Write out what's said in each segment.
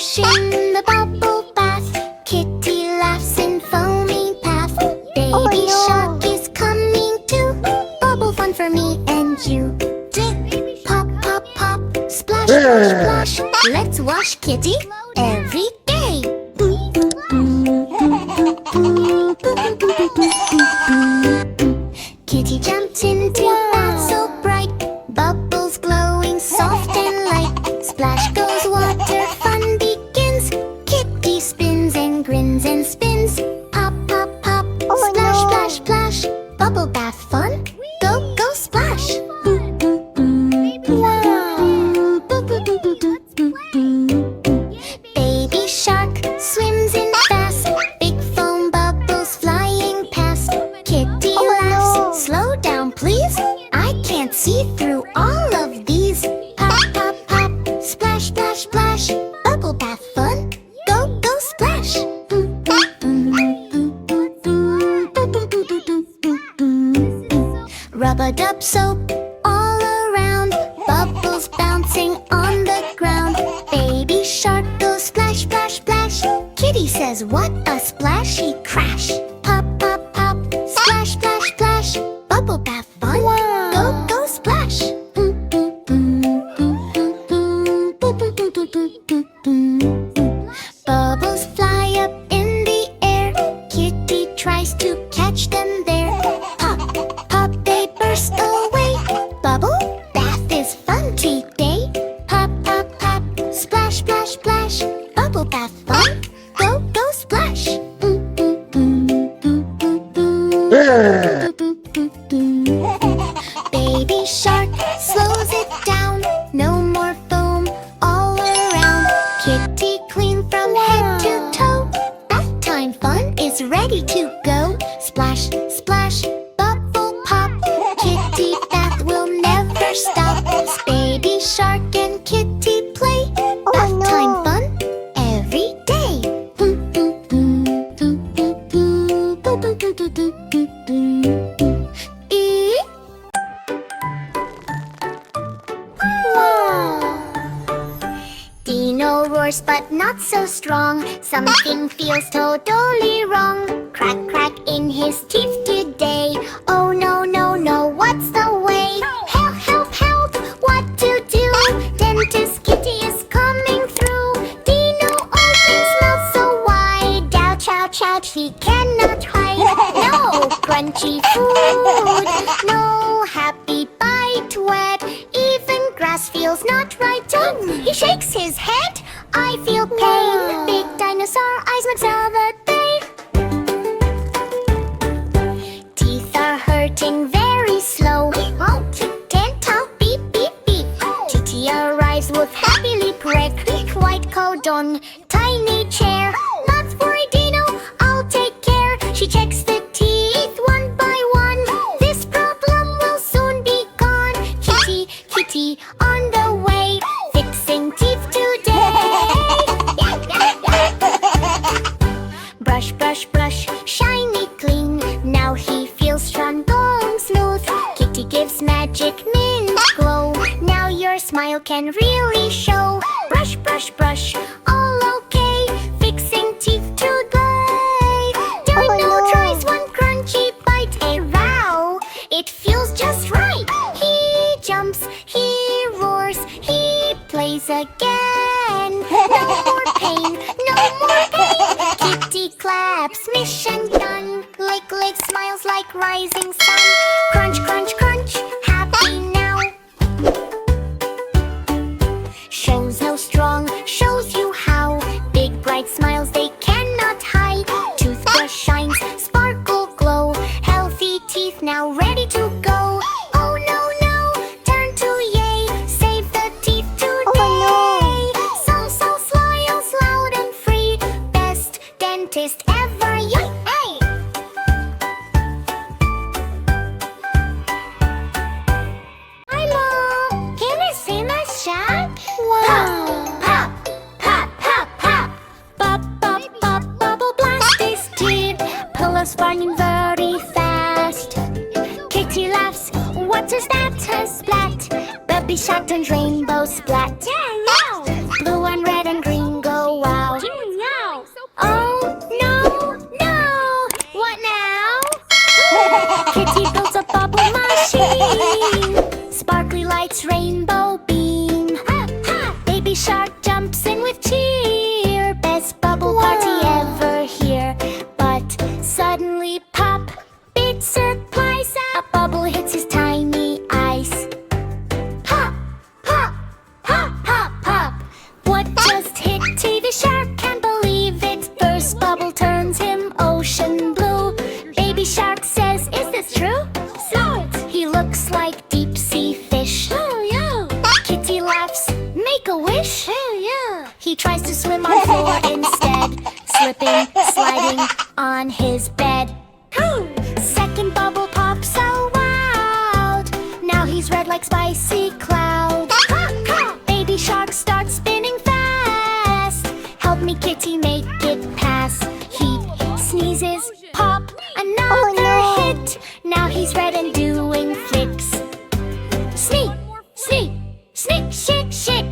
Splash in the bubble bath. Kitty laughs in foamy path. Baby shark is coming too. Bubble fun for me and you. Pop, pop, pop. Splash, splash, splash. Let's wash Kitty every day. Kitty jumped into bath so bright. Bubbles glowing soft and light. Splash goes water, fun begins. Kitty spins and grins and spins. Pop, pop, pop. Splash, splash, splash. Bubble bath fun. Go, go, splash. Baby shark swims in fast. Big foam bubbles flying past. Kitty laughs. Slow down, please. I can't see through all of these. Pop, pop, pop. Splash, splash, splash. Bubble bath fun. Go, go, splash. Rub-a-dub soap all around. Bubbles bouncing on the ground. Baby shark goes splash, splash, splash. Kitty says, what a splashy crash. Pop, pop, pop. Splash, splash, splash. Bubble bath fun. Go, go, splash. Bubbles fly up in the air. Kitty tries to catch them there. Pop, pop, they burst away. Bubble bath is fun today. Pop, pop, pop. Splash, splash, splash. Bubble bath fun. Go, go, splash. Baby shark slows it down. No more foam all around. Kitty clean from head to toe. Bath time fun is ready to go. Splash, splash, bubble pop. Kitty bath will never stop. Baby shark and Kitty play. Bath time fun every day. Dino roars but not so strong. Something feels totally wrong. Crack, crack in his teeth today. Oh no, no, no, what's the way? Help, help, help, what to do? Dentist Kitty is coming through. Dino opens mouth so wide. Ouch, ouch, ouch, he cannot hide. No crunchy food, no happy bite wet. Even grass feels not right. He shakes his head. I feel pain. Big dinosaur eyes looks all the day. Teeth are hurting very slow. Can't talk, beep, beep, beep. Kitty arrives with happy lip red. White coat on tiny chair. Not worry, Dino, I'll take care. She checks the teeth one by one. This problem will soon be gone. Kitty, Kitty, on the way. Fixing teeth today. Brush, brush, brush, shiny clean. Now he feels strong, bone smooth. Kitty gives magic mint glow. Now your smile can really show. Brush, brush, brush, all okay. Fixing teeth today. Dino tries one crunchy bite. Hey, wow, it feels just right. He jumps, he roars, he plays again. No more pain, no more pain. Kitty claps, mission done. Lick smiles like rising sun. Crunch, crunch, crunch, happy now. Shows no strong, shows you how. Big bright smiles they cannot hide. Toothbrush shines, sparkle glow. Healthy teeth now ready to go. Oh no, no, turn to yay. Save the teeth today. So smiles loud and free. Best dentist ever, yay! Hi Mom, can I see my shark? Wow! Pop, pop, pop, pop, pop, pop, pop, bubble blast his teeth. Pillows burning very fast. Kitty laughs, what is that? A splat. Baby shark turns rainbow splat. Blue and red and green go machine. Sparkly lights, rainbow beam. Baby shark jumps in with cheer. Best bubble party ever here. But suddenly pop, big surprise, a bubble hits his tiny eyes. Pop, pop, pop, pop, pop. What just hit TV shark? Can't believe it. First bubble turns him ocean blue. Baby shark says, is this true? So he looks like deep sea fish. Oh yeah. Kitty laughs, make a wish. Oh yeah. He tries to swim on floor instead, slipping, sliding on his bed. Second bubble pops out. Now he's red like spicy cloud. Baby shark starts spinning fast. Help me, kitty, make it pass. He sneezes, pop, another hit. Now he's red and doing flicks. Sneak, sneak, sneak, shake, shake.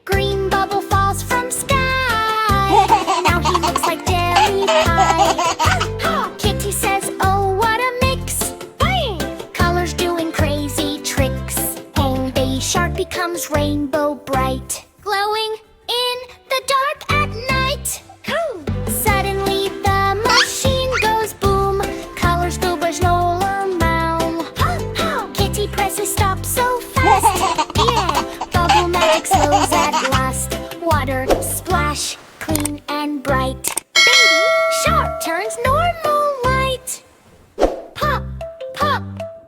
Green bubble falls from sky. Now he looks like jelly pie. Kitty says, oh, what a mix. Colors doing crazy tricks. Baby shark becomes rainbow bright, glowing in the dark at night. Suddenly the machine goes boom. Colors go boom. Kitty presses stop so fast. Yeah, bubble magic slows at last. Water splash, clean and bright. Baby shark turns normal light. Pop, pop,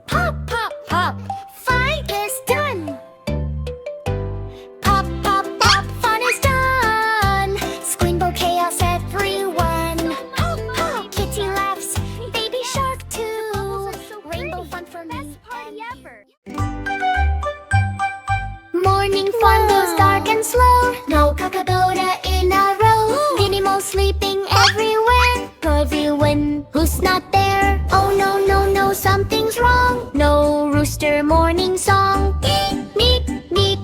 pop, pop, pop. Fight is done. Pop, pop, pop, fun is done. Screamboat chaos everyone. Kitty laughs, baby shark too. Rainbow fun for me. Morning fun goes dark and slow. No kakaboda in a row. Minimo sleeping everywhere. Everyone who's not there. Oh no, no, no, something's wrong. No rooster morning song. Meep, meep, meep.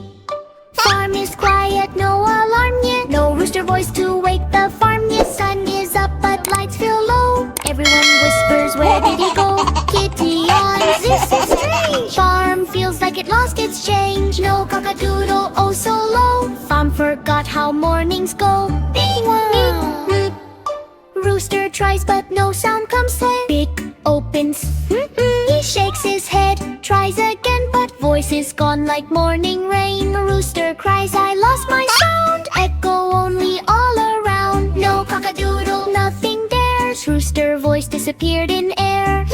Farm is quiet, no alarm yet. No rooster voice to wake the farm yet. Sun is up but lights feel low. Everyone whispers, where did he go? Kitty yawns, this is strange. Farm feels like it lost its change. No cockadoodle, oh so low. Farm forgot how mornings go. Beep, meep, meep. Rooster tries but no sound comes in. Beak opens, he shakes his head. Tries again but voice is gone like morning rain. Rooster cries, I lost my sound. Echo only all around. No cockadoodle, nothing dares. Rooster voice disappeared in air.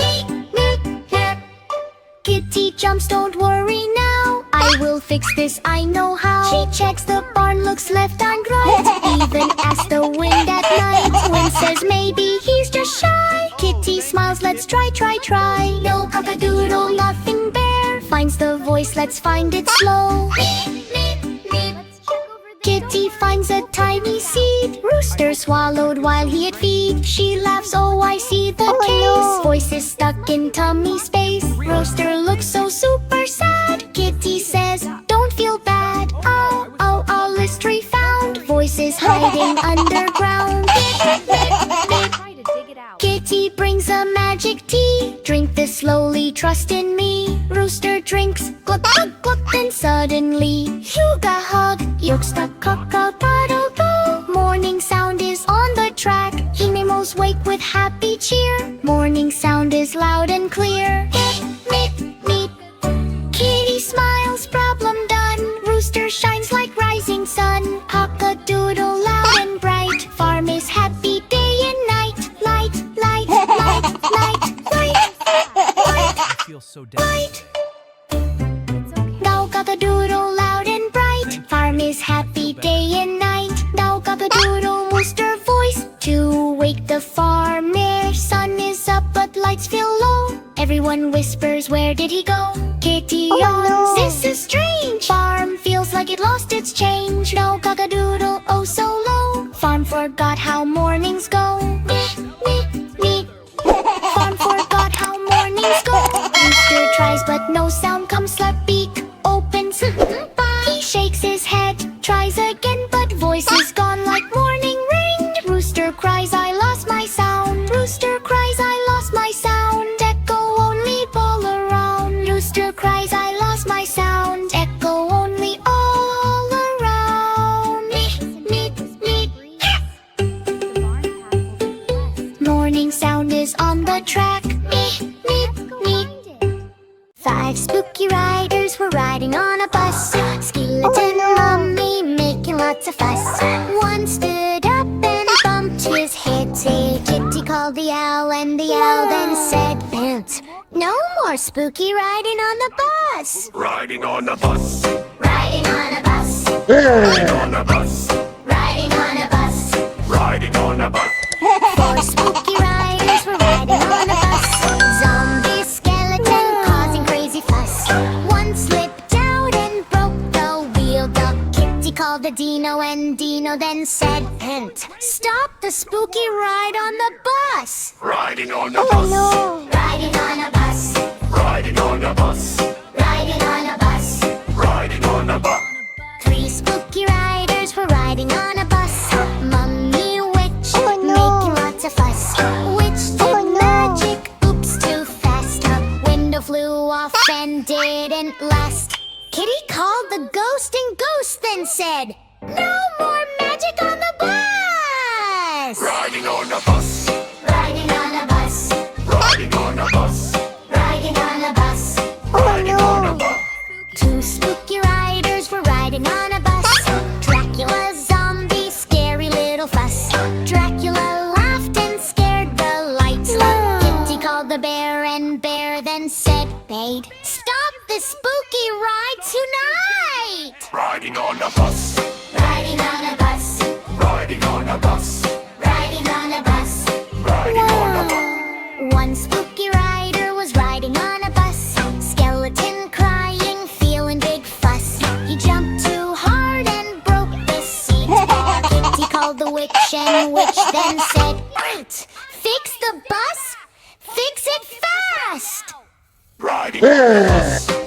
Kitty jumps, don't worry now. I will fix this, I know how. She checks the barn, looks left and right. Even asks the wind at night. Wind says maybe he's just shy. Kitty smiles, let's try, try, try. No cockadoodle, nothing bare. Finds the voice, let's find it slow. Kitty finds a tiny seed. Rooster swallowed while he had feed. She laughs, oh I see the case. Voice is stuck in tummy space. Rooster looks so super sad. Kitty says, don't feel bad. Oh, oh, oh, mystery found. Voice is hiding underground. Kitty brings a magic tea. Drink this slowly, trust in me. Rooster drinks, gluck, gluck, gluck. Then suddenly, Huga hug. Yolk stuck, cock-a-doodle-doo. Morning sound is on the track. He memos wake with happy cheer. Morning sound is loud and clear. Meep, meep, meep. Kitty smiles, problem done. Rooster shines like rising sun. Cock-a-doodle loud and bright. Farm is happy day and night. Light, light, light, light, light, light. I feel so down. Light. Now cock-a-doodle loud and bright. Farm is happy day and night. Now cock-a-doodle rooster voice to wake the farmer. Sun is up but lights feel low. Everyone whispers, where did he go? Kitty yawns, this is strange. Farm feels like it lost its change. No cock-a-doodle, oh so low. Farm forgot how mornings go. Meep, meep, meep. Farm forgot how mornings go. Rooster tries but no sound comes. Slap beak opens. He shakes his head. Tries again but voice is gone like morning rain. Rooster cries, I lost my sound. Rooster cries, I lost my sound. Echo only ball around. Rooster cries, I lost my sound. Echo only all around. Meet, meet, meet. Morning sound is on the track. Meet, meet, meet. 5 spooky riders were riding on a bus. Skeleton Mummy making lots of fuss. One stood up and bumped his head. Say, Kitty called the owl, and the owl then said, "Bent, no more spooky riding on the bus." Riding on a bus. Riding on a bus. Riding on a bus. Riding on a bus. Riding on a bus. 4 spooky riders were riding on a bus. Zombie skeleton causing crazy fuss. One slipped out and broke the wheel. Duck Kitty called the Dino, and Dino then said, "Ent, stop the spooky ride on the bus." Riding on a bus. Riding on a bus. Riding on a bus. Riding on a bus. Riding on a bus. 3 spooky riders were riding on a bus. Mummy Witch making lots of fuss. Witch did magic, oops, too fast. Her window flew off and didn't last. Kitty called the ghost, and Ghost then said, "No more magic on the bus." Riding on a bus. Riding on a bus. Riding on a bus. Riding on a bus. Riding on a bus. 2 spooky riders were riding on a bus. Dracula, zombie, scary little fuss. Dracula laughed and scared the lights out. Kitty called the bear, and bear then said, "Babe, stop the spooky ride tonight." Riding on a bus. Riding on a bus. Riding on a bus. Riding on a bus. Riding on a bus. One spooky rider was riding on a bus. Skeleton crying, feeling big fuss. He jumped too hard and broke the seat. Kitty called the witch, and witch then said, "Great, fix the bus, fix it fast." Riding on a bus.